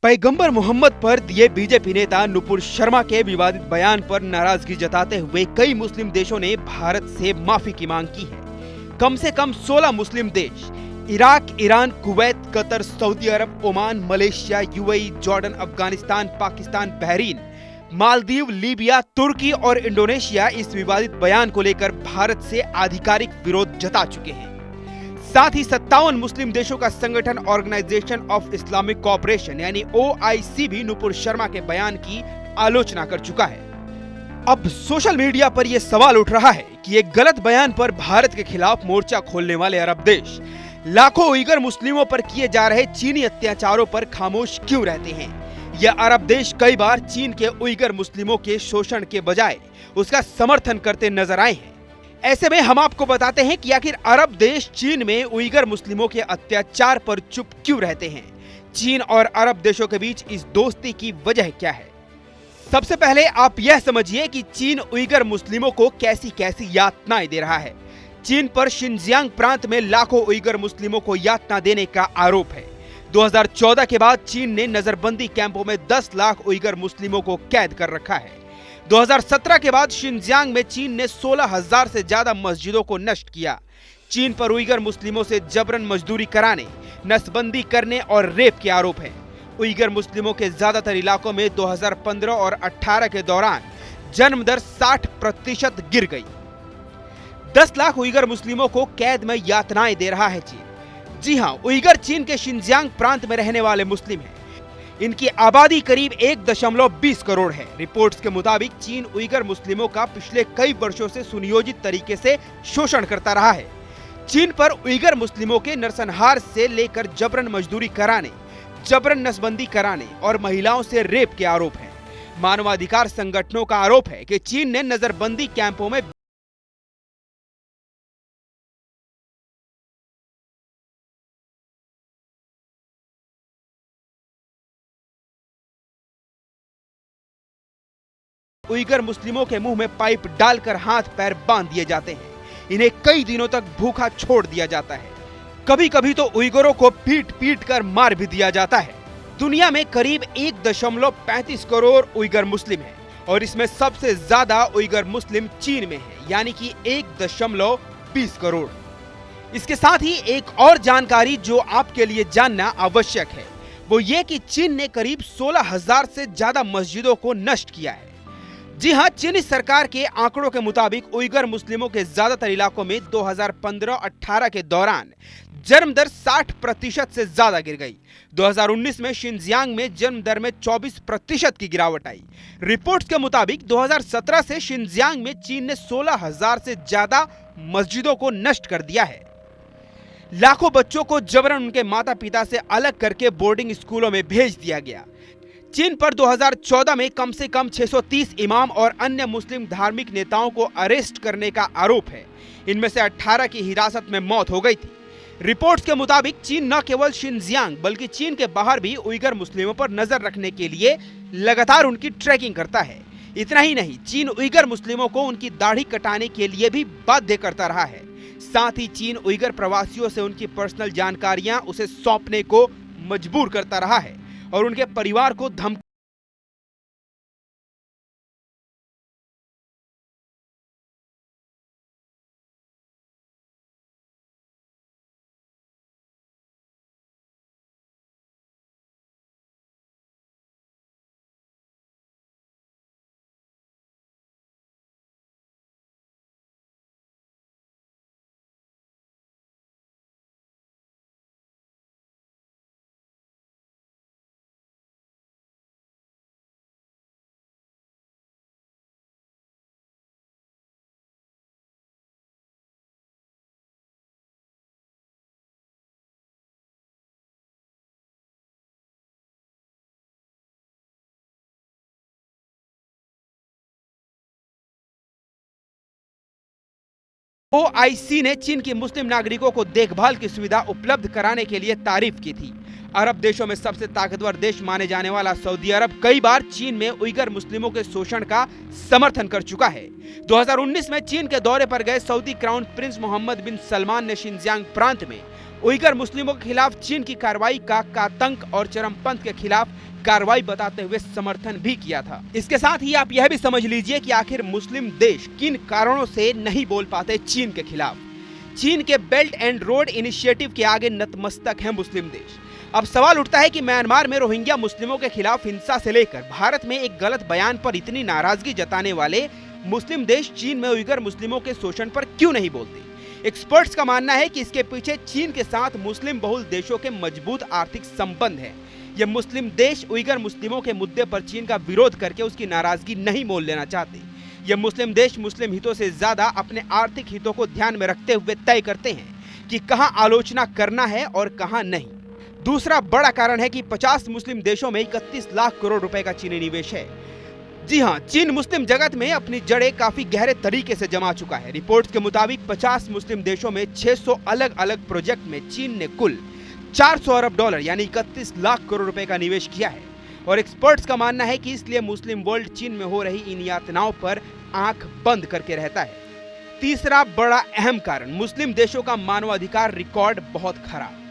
पैगंबर मोहम्मद पर दिए बीजेपी नेता नुपुर शर्मा के विवादित बयान पर नाराजगी जताते हुए कई मुस्लिम देशों ने भारत से माफी की मांग की है। कम से कम 16 मुस्लिम देश Iraq, Iran, Kuwait, Qatar, Saudi Arabia, Oman, Malaysia, UAE, Jordan, Afghanistan, Pakistan, Bahrain, Maldives, Libya, Turkey और इंडोनेशिया इस विवादित बयान को लेकर भारत से आधिकारिक विरोध जता चुके हैं। साथ ही 57 मुस्लिम देशों का संगठन ऑर्गेनाइजेशन ऑफ इस्लामिक कोऑपरेशन यानी OIC भी नुपुर शर्मा के बयान की आलोचना कर चुका है। अब सोशल मीडिया पर यह सवाल उठ रहा है कि एक गलत बयान पर भारत के खिलाफ मोर्चा खोलने वाले अरब देश लाखों उइगर मुस्लिमों पर किए जा रहे चीनी अत्याचारों पर खामोश क्यों रहते हैं। यह अरब देश कई बार चीन के उइगर मुस्लिमों के शोषण के बजाय उसका समर्थन करते नजर आए हैं। ऐसे में हम आपको बताते हैं कि आखिर अरब देश चीन में उइगर मुस्लिमों के अत्याचार पर चुप क्यों रहते हैं। चीन और अरब देशों के बीच इस दोस्ती की वजह क्या है। सबसे पहले आप यह समझिए कि चीन उइगर मुस्लिमों को कैसी कैसी यातनाएं दे रहा है। चीन पर शिनजियांग प्रांत में लाखों उइगर मुस्लिमों को यातना देने का आरोप है। 2014 के बाद चीन ने नजरबंदी कैंपों में 10 लाख उइगर मुस्लिमों को कैद कर रखा है। 2017 के बाद शिनजियांग में चीन ने 16,000 से ज्यादा मस्जिदों को नष्ट किया। चीन पर उइगर मुस्लिमों से जबरन मजदूरी कराने, नसबंदी करने और रेप के आरोप हैं। उइगर मुस्लिमों के ज्यादातर इलाकों में 2015 और 18 के दौरान जन्म दर 60% गिर गई। 10 लाख उइगर मुस्लिमों को कैद में यातनाएं दे रहा है चीन। जी हां, उइगर चीन के शिनजियांग प्रांत में रहने वाले मुस्लिम हैं। इनकी आबादी करीब 1.20 करोड़ है। रिपोर्ट्स के मुताबिक चीन उइगर मुस्लिमों का पिछले कई वर्षों से सुनियोजित तरीके से शोषण करता रहा है। चीन पर उइगर मुस्लिमों के नरसंहार से लेकर जबरन मजदूरी कराने, जबरन नसबंदी कराने और महिलाओं से रेप के आरोप हैं। मानवाधिकार संगठनों का आरोप है कि चीन ने नजरबंदी कैंपों में उइगर मुस्लिमों के मुंह में पाइप डालकर हाथ पैर बांध दिए जाते हैं। इन्हें कई दिनों तक भूखा छोड़ दिया जाता है। कभी कभी तो उइगरों को पीट पीट कर मार भी दिया जाता है। दुनिया में करीब 1.35 करोड़ उइगर मुस्लिम हैं और इसमें सबसे ज्यादा उइगर मुस्लिम चीन में है, यानी कि 1.20 करोड़। इसके साथ ही एक और जानकारी जो आपके लिए जानना आवश्यक है वो ये कि चीन ने करीब 16,000 से ज्यादा मस्जिदों को नष्ट किया है। जी हां, चीनी सरकार के आंकड़ों के मुताबिक उइगर मुस्लिमों के ज्यादातर इलाकों में 2015-18 के दौरान जन्म दर 60% से ज्यादा गिर गई। 2019 में शिनजियांग में जन्म दर में 24% की गिरावट आई। रिपोर्ट्स के मुताबिक 2017 से शिनजियांग में चीन ने 16,000 से ज्यादा मस्जिदों को नष्ट कर दिया है। लाखों बच्चों को जबरन उनके माता पिता से अलग करके बोर्डिंग स्कूलों में भेज दिया गया। चीन पर 2014 में कम से कम 630 इमाम और अन्य मुस्लिम धार्मिक नेताओं को अरेस्ट करने का आरोप है। इनमें से 18 की हिरासत में मौत हो गई थी। रिपोर्ट्स के मुताबिक चीन न केवल शिनजियांग बल्कि चीन के बाहर भी उइगर मुस्लिमों पर नजर रखने के लिए लगातार उनकी ट्रैकिंग करता है। इतना ही नहीं, चीन उइगर मुस्लिमों को उनकी दाढ़ी कटाने के लिए भी बाध्य करता रहा है। साथ ही चीन उइगर प्रवासियों से उनकी पर्सनल जानकारियां उसे सौंपने को मजबूर करता रहा है और उनके परिवार को धमकी OIC ने चीन के मुस्लिम नागरिकों को देखभाल की सुविधा उपलब्ध कराने के लिए तारीफ की थी। अरब देशों में सबसे ताकतवर देश माने जाने वाला सऊदी अरब कई बार चीन में उइगर मुस्लिमों के शोषण का समर्थन कर चुका है। 2019 में चीन के दौरे पर गए सऊदी क्राउन प्रिंस मोहम्मद बिन सलमान ने शिनजियांग प्रांत में उइगर मुस्लिमों के खिलाफ चीन की कार्रवाई का आतंक और चरमपंथ के खिलाफ कार्रवाई बताते हुए समर्थन भी किया था। इसके साथ ही आप यह भी समझ लीजिए कि आखिर मुस्लिम देश किन कारणों से नहीं बोल पाते चीन के खिलाफ। चीन के बेल्ट एंड रोड इनिशिएटिव के आगे नतमस्तक हैं मुस्लिम देश। अब सवाल उठता है कि म्यांमार में रोहिंग्या मुस्लिमों के खिलाफ हिंसा से लेकर भारत में एक गलत बयान पर इतनी नाराजगी जताने वाले मुस्लिम देश चीन में उइगर मुस्लिमों के शोषण पर क्यों नहीं बोलते। एक्सपर्ट्स का मानना है कि इसके पीछे चीन के साथ मुस्लिम बहुल देशों के मजबूत आर्थिक संबंध है। ये मुस्लिम देश उइगर मुस्लिमों के मुद्दे पर चीन का विरोध करके उसकी नाराजगी नहीं मोल लेना चाहते। ये मुस्लिम देश मुस्लिम हितों से ज्यादा अपने आर्थिक हितों को ध्यान में रखते हुए तय करते हैं कि कहां आलोचना करना है और कहां नहीं। दूसरा बड़ा कारण है कि 50 मुस्लिम देशों में 31 लाख करोड़ रुपए का चीनी निवेश है। जी हां, चीन मुस्लिम जगत में अपनी जड़ें काफी गहरे तरीके से जमा चुका है। रिपोर्ट्स के मुताबिक 50 मुस्लिम देशों में 600 अलग अलग प्रोजेक्ट में चीन ने कुल 400 अरब डॉलर यानी 31 लाख करोड़ रुपए का निवेश किया है। और एक्सपर्ट्स का मानना है कि इसलिए मुस्लिम वर्ल्ड चीन में हो रही इन यातनाओं पर आंख बंद करके रहता है। तीसरा बड़ा अहम कारण, मुस्लिम देशों का मानवाधिकार रिकॉर्ड बहुत खराब।